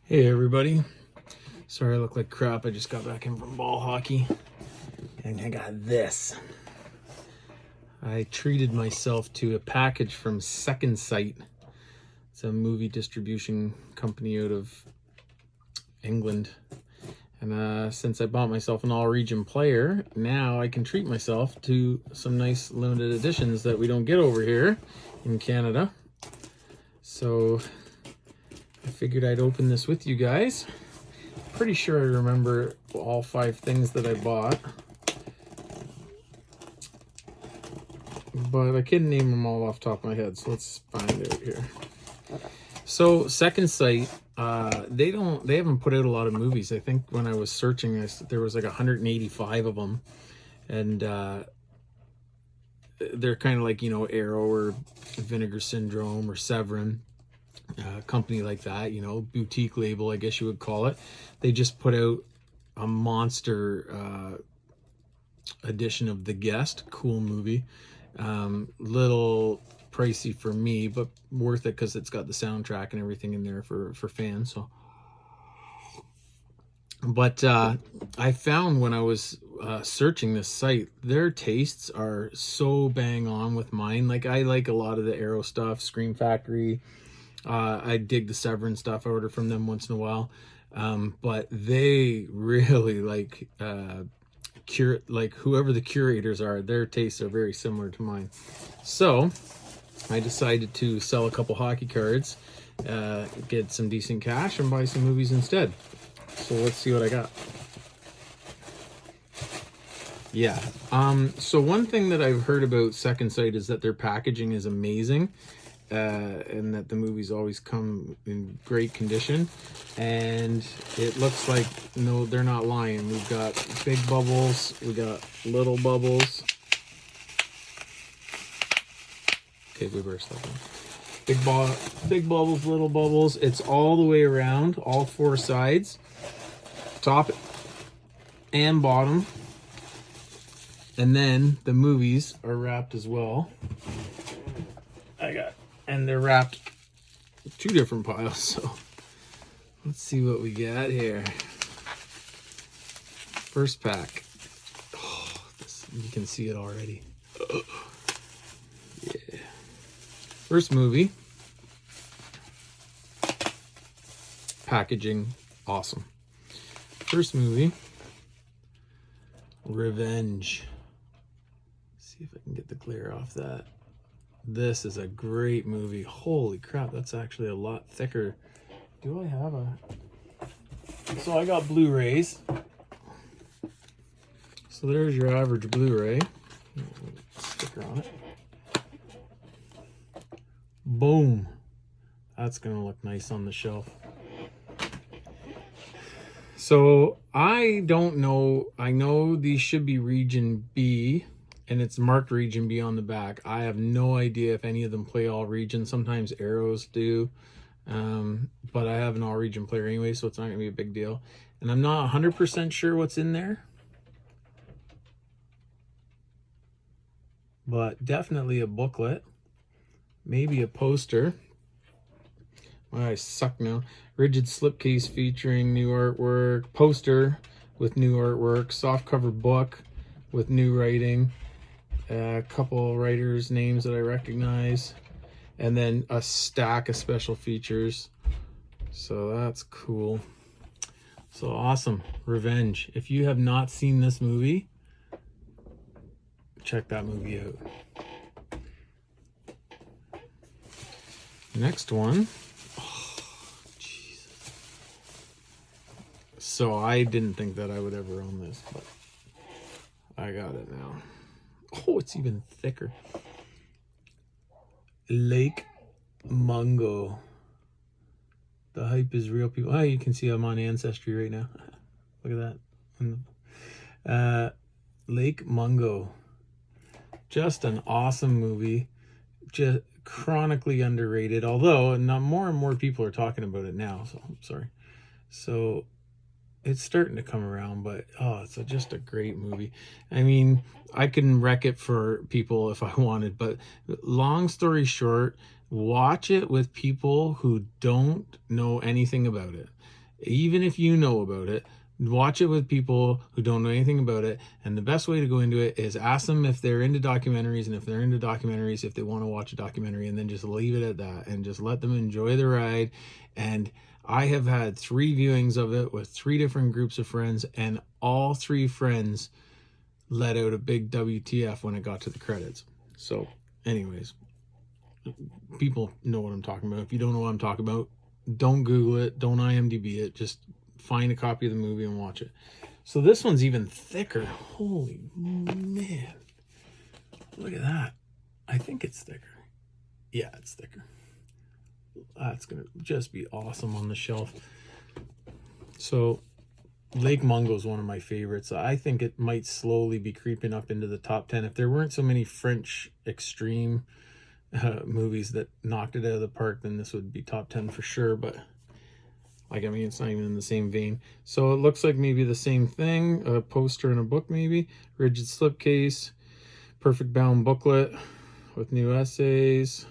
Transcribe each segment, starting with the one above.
Hey everybody, sorry I look like crap. I just got back in from ball hockey and I got this. I treated myself to a package from Second Sight. It's a movie distribution company out of England. And since I bought myself an all-region player, now I can treat myself to some nice limited editions that we don't get over here in Canada. So I figured I'd open this with you guys. Pretty sure I remember all 5 things that I bought, but I couldn't name them all off the top of my head, so let's find it here. So Second Sight, they haven't put out a lot of movies. I think when I was searching, there was like 185 of them, and they're kind of like, you know, Arrow or Vinegar Syndrome or Severin, company like that, you know, boutique label, I guess you would call it. They just put out a monster edition of The Guest. Cool movie. Little pricey for me, but worth it because it's got the soundtrack and everything in there for fans. So, but I found when I was searching this site, their tastes are so bang on with mine. Like, I like a lot of the Arrow stuff, Scream Factory. I dig the Severin stuff. I order from them once in a while. But they really like whoever the curators are, their tastes are very similar to mine. So I decided to sell a couple hockey cards, get some decent cash, and buy some movies instead. So let's see what I got. Yeah. So one thing that I've heard about Second Sight is that their packaging is amazing. And that the movies always come in great condition, and it looks like, no, they're not lying. We've got big bubbles, we got little bubbles. Okay, we burst that one. Big bubbles, little bubbles. It's all the way around, all 4 sides, top and bottom, and then the movies are wrapped as well. And they're wrapped 2 different piles, so let's see what we got here. First pack. Oh, you can see it already. Yeah. First movie. Packaging, awesome. First movie, Revenge. See if I can get the glare off that. This is a great movie. Holy crap, that's actually a lot thicker. Do I have a... So I got Blu-rays. So there's your average Blu-ray. Sticker on it. Boom. That's gonna look nice on the shelf. So I don't know. I know these should be Region B, and it's marked Region B on the back. I have no idea if any of them play all regions. Sometimes Arrows do, but I have an all region player anyway, so it's not gonna be a big deal. And I'm not 100% sure what's in there, but definitely a booklet, maybe a poster. I suck now. Rigid slipcase featuring new artwork, poster with new artwork, soft cover book with new writing, a couple writers' names that I recognize, and then a stack of special features. So that's cool. So awesome. Revenge. If you have not seen this movie, check that movie out. Next one. So I didn't think that I would ever own this, but I got it now. Oh, it's even thicker. Lake Mungo. The hype is real, people. Oh, you can see I'm on Ancestry right now. Look at that. Lake Mungo. Just an awesome movie. Just chronically underrated, although more and more people are talking about it now, so I'm sorry. So it's starting to come around, but it's just a great movie. I mean, I can wreck it for people if I wanted, but long story short, watch it with people who don't know anything about it. Even if you know about it, watch it with people who don't know anything about it. And the best way to go into it is ask them if they're into documentaries, and if they're into documentaries, if they want to watch a documentary, and then just leave it at that and just let them enjoy the ride. And I have had 3 viewings of it with 3 different groups of friends, and all 3 friends let out a big WTF when it got to the credits. So anyways, people know what I'm talking about. If you don't know what I'm talking about, don't Google it, don't IMDb it, just find a copy of the movie and watch it. So this one's even thicker. Holy man, look at that. I think it's thicker. Yeah, it's thicker. That's gonna just be awesome on the shelf. So Lake Mungo is one of my favorites. I think it might slowly be creeping up into the top 10 if there weren't so many French extreme movies that knocked it out of the park. Then this would be top 10 for sure. But like, I mean, it's not even in the same vein. So it looks like maybe the same thing, a poster and a book, maybe rigid slipcase, perfect bound booklet with new essays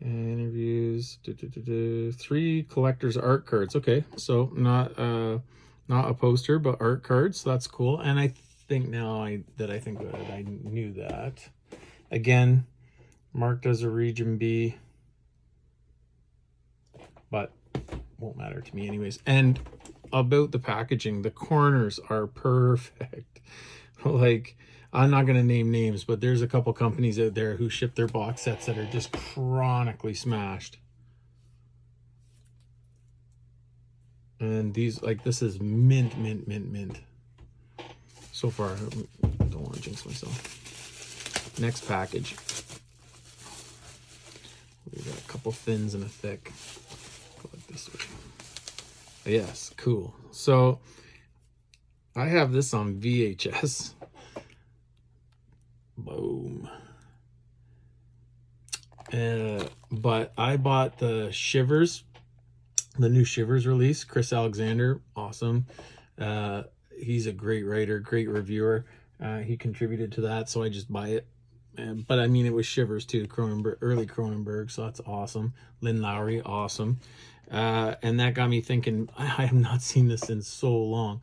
and interviews, 3 collector's art cards. Okay, so not a poster, but art cards. So that's cool. And I think now that I think about it, I knew that. Again, marked as a region B, but won't matter to me anyways. And about the packaging, the corners are perfect. Like, I'm not going to name names, but there's a couple companies out there who ship their box sets that are just chronically smashed. And these, like, this is mint. So far, I don't want to jinx myself. Next package. We got a couple thins and a thick. Go like this way. Yes, cool. So I have this on VHS. Boom. But I bought the Shivers, the new Shivers release. Chris Alexander, awesome. He's a great writer, great reviewer. He contributed to that, so I just buy it. But I mean, it was Shivers too, Cronenberg, early Cronenberg, so that's awesome. Lynn Lowry, awesome. And that got me thinking, I have not seen this in so long.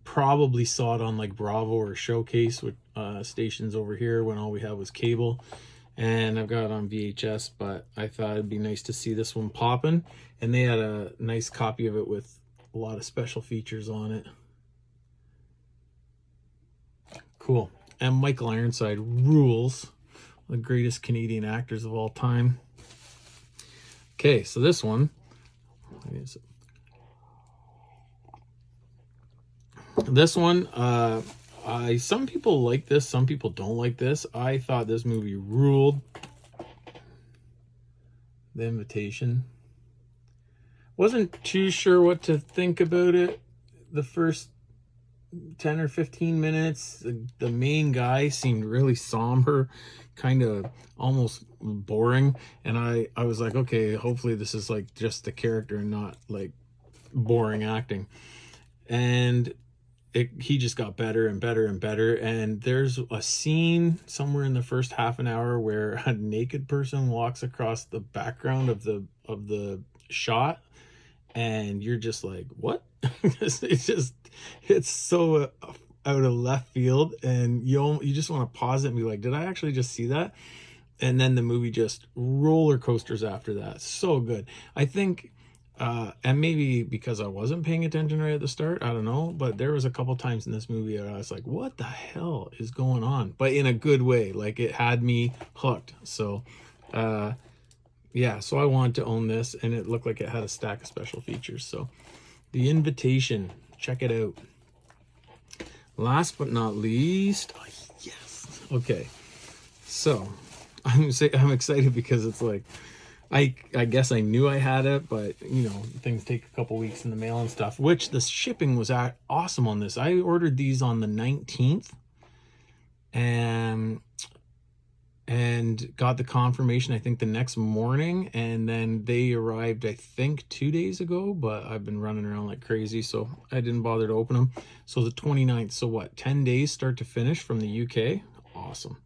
Probably saw it on like Bravo or Showcase with stations over here when all we had was cable, and I've got it on VHS, but I thought it'd be nice to see this one popping, and they had a nice copy of it with a lot of special features on it. Cool. And Michael Ironside rules, the greatest Canadian actors of all time. Okay, so this one, some people like this, some people don't like this. I thought this movie ruled. The Invitation. Wasn't too sure what to think about it the first 10 or 15 minutes. The main guy seemed really somber, kind of almost boring, and I was like, okay, hopefully this is like just the character and not like boring acting. And he just got better and better and better. And there's a scene somewhere in the first half an hour where a naked person walks across the background of the shot, and you're just like, what? it's so out of left field, and you just want to pause it and be like, did I actually just see that? And then the movie just roller coasters after that. So good. I think and maybe because I wasn't paying attention right at the start, I don't know, but there was a couple times in this movie where I was like, what the hell is going on? But in a good way. Like, it had me hooked. So yeah, so I wanted to own this, and it looked like it had a stack of special features. So The Invitation, check it out. Last but not least, oh, yes. Okay, so I'm excited because it's like, I guess I knew I had it, but you know, things take a couple weeks in the mail and stuff, which the shipping was awesome on this. I ordered these on the 19th and got the confirmation, I think, the next morning, and then they arrived, I think, 2 days ago, but I've been running around like crazy, so I didn't bother to open them. So the 29th, so what, 10 days start to finish from the UK? Awesome.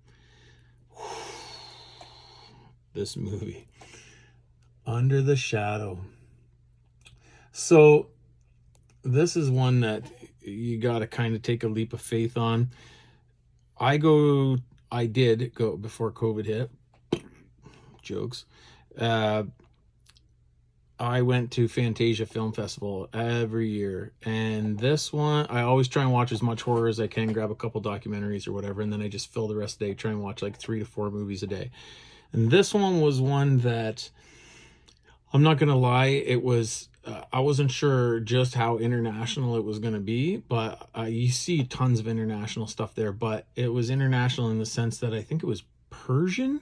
this movie. Under the Shadow. So this is one that you got to kind of take a leap of faith on. I did go before COVID hit. Jokes. I went to Fantasia Film Festival every year, and this one, I always try and watch as much horror as I can, grab a couple documentaries or whatever, and then I just fill the rest of the day, try and watch like 3 to 4 movies a day. And this one was one that, I'm not gonna lie, it was, I wasn't sure just how international it was gonna be, but you see tons of international stuff there, but it was international in the sense that I think it was Persian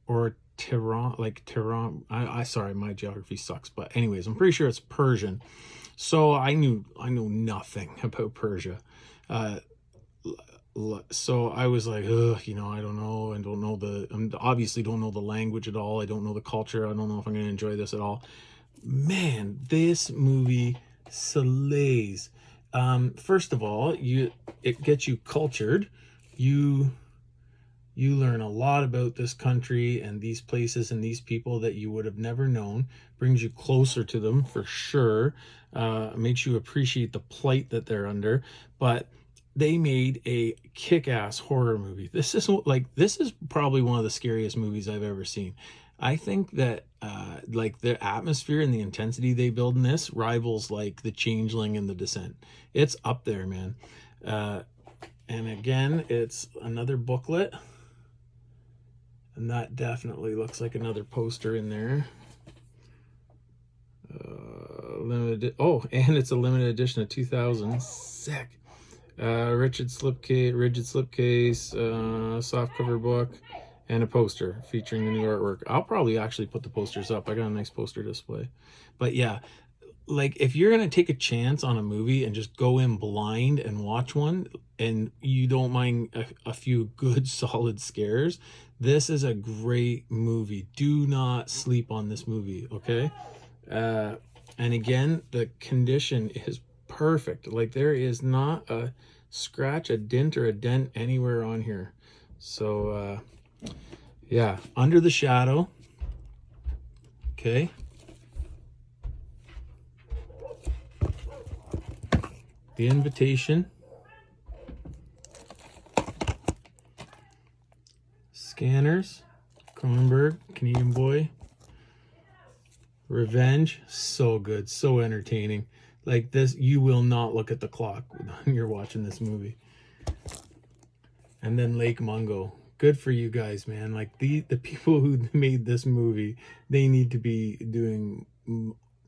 or Tehran. I sorry, my geography sucks, but anyways, I'm pretty sure it's Persian. So I know nothing about Persia. So I was like, ugh, I don't know. Obviously don't know the language at all. I don't know the culture. I don't know if I'm going to enjoy this at all. Man, this movie slays. First of all, it gets you cultured. You learn a lot about this country and these places and these people that you would have never known. Brings you closer to them for sure. Makes you appreciate the plight that they're under. But they made a kick-ass horror movie. This is probably one of the scariest movies I've ever seen. I think that the atmosphere and the intensity they build in this rivals like The Changeling and The Descent. It's up there, man. And again, it's another booklet. And that definitely looks like another poster in there. And it's a limited edition of 2000. Sick. Rigid slipcase, soft cover book, and a poster featuring the new artwork. I'll probably actually put the posters up. I got a nice poster display. But yeah, like if you're going to take a chance on a movie and just go in blind and watch one, and you don't mind a few good solid scares, this is a great movie. Do not sleep on this movie, okay? And again, the condition is perfect. Like there is not a scratch, a dent, or a dent anywhere on here. So yeah, Under the Shadow. Okay. The Invitation. Scanners. Cronenberg, Canadian Boy. Revenge. So good, so entertaining. Like this, you will not look at the clock when you're watching this movie. And then Lake Mungo. Good for you guys, man. Like the people who made this movie, they need to be doing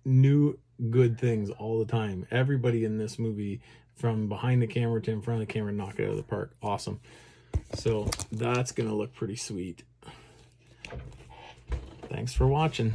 new good things all the time. Everybody in this movie, from behind the camera to in front of the camera, knock it out of the park. Awesome. So that's gonna look pretty sweet. Thanks for watching.